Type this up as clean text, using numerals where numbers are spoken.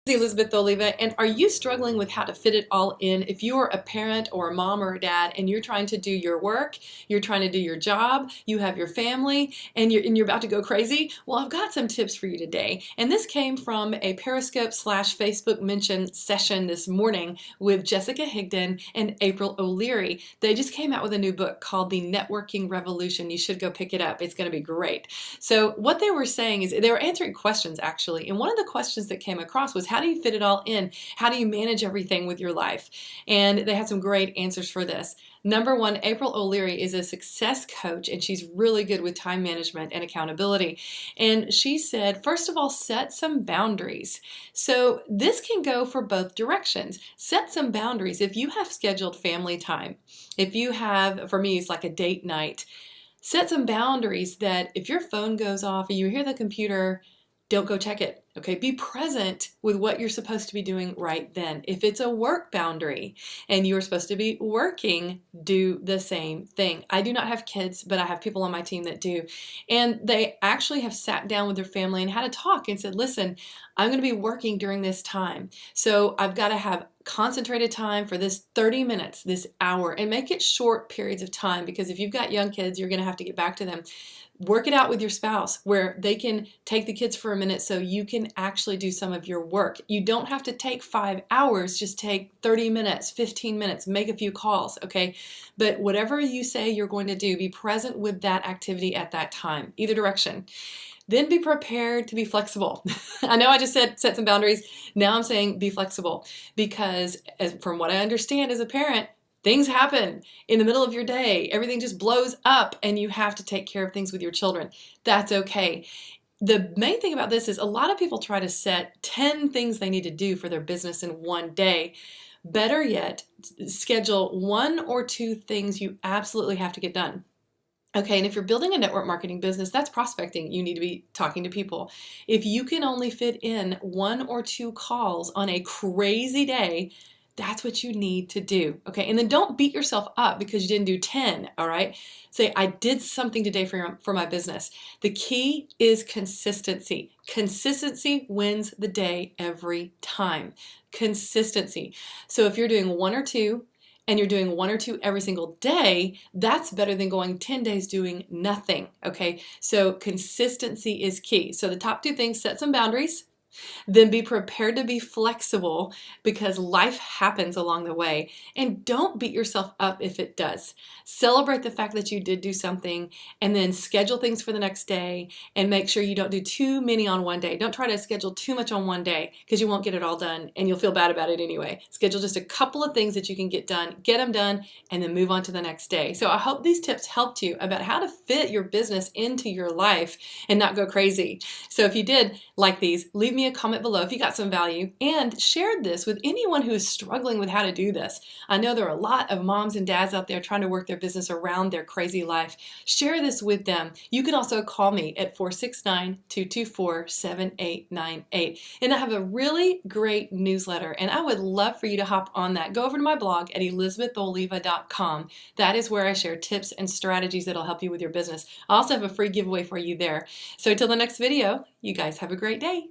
Elizabeth Oliva, and are you struggling with how to fit it all in? If you are a parent or a mom or a dad and you're trying to do your work, you're trying to do your job, you have your family, and you're about to go crazy, well, I've got some tips for you today. And this came from a Periscope/Facebook mention session this morning with Jessica Higdon and April O'Leary. They just came out with a new book called The Networking Revolution. You should go pick it up. It's going to be great. So what they were saying is they were answering questions, actually, and one of the questions that came across was, how do you fit it all in? How do you manage everything with your life? And they had some great answers for this. Number one, April O'Leary is a success coach, and she's really good with time management and accountability. And she said, first of all, set some boundaries. So this can go for both directions. Set some boundaries. If you have scheduled family time, if you have, for me, it's like a date night, set some boundaries that if your phone goes off or you hear the computer, don't go check it. Okay, be present with what you're supposed to be doing right then. If it's a work boundary and you're supposed to be working, do the same thing. I do not have kids, but I have people on my team that do. And they actually have sat down with their family and had a talk and said, listen, I'm going to be working during this time. So I've got to have concentrated time for this 30 minutes, this hour, and make it short periods of time, because if you've got young kids, you're going to have to get back to them. Work it out with your spouse where they can take the kids for a minute so you can actually do some of your work. You don't have to take 5 hours, just take 30 minutes, 15 minutes, make a few calls, okay? But whatever you say you're going to do, be present with that activity at that time, either direction. Then be prepared to be flexible. I know I just said set some boundaries. Now I'm saying be flexible, because from what I understand as a parent, things happen in the middle of your day. Everything just blows up and you have to take care of things with your children. That's okay. The main thing about this is a lot of people try to set 10 things they need to do for their business in one day. Better yet, schedule 1 or 2 things you absolutely have to get done. Okay, and if you're building a network marketing business, that's prospecting. You need to be talking to people. If you can only fit in 1 or 2 calls on a crazy day, that's what you need to do, okay? And then don't beat yourself up because you didn't do 10, all right? Say, I did something today for my business. The key is consistency. Consistency wins the day every time. Consistency. So if you're doing 1 or 2, and you're doing 1 or 2 every single day, that's better than going 10 days doing nothing, okay? So consistency is key. So the top 2 things, set some boundaries. Then be prepared to be flexible, because life happens along the way. And don't beat yourself up if it does. Celebrate the fact that you did do something, and then schedule things for the next day, and make sure you don't do too many on one day. Don't try to schedule too much on one day, because you won't get it all done and you'll feel bad about it anyway. Schedule just a couple of things that you can get done, get them done, and then move on to the next day. So I hope these tips helped you about how to fit your business into your life and not go crazy. So if you did like these, leave me a comment below if you got some value, and share this with anyone who is struggling with how to do this. I know there are a lot of moms and dads out there trying to work their business around their crazy life. Share this with them. You can also call me at 469-224-7898. And I have a really great newsletter, and I would love for you to hop on that. Go over to my blog at elizabetholiva.com. That is where I share tips and strategies that'll help you with your business. I also have a free giveaway for you there. So until the next video, you guys have a great day.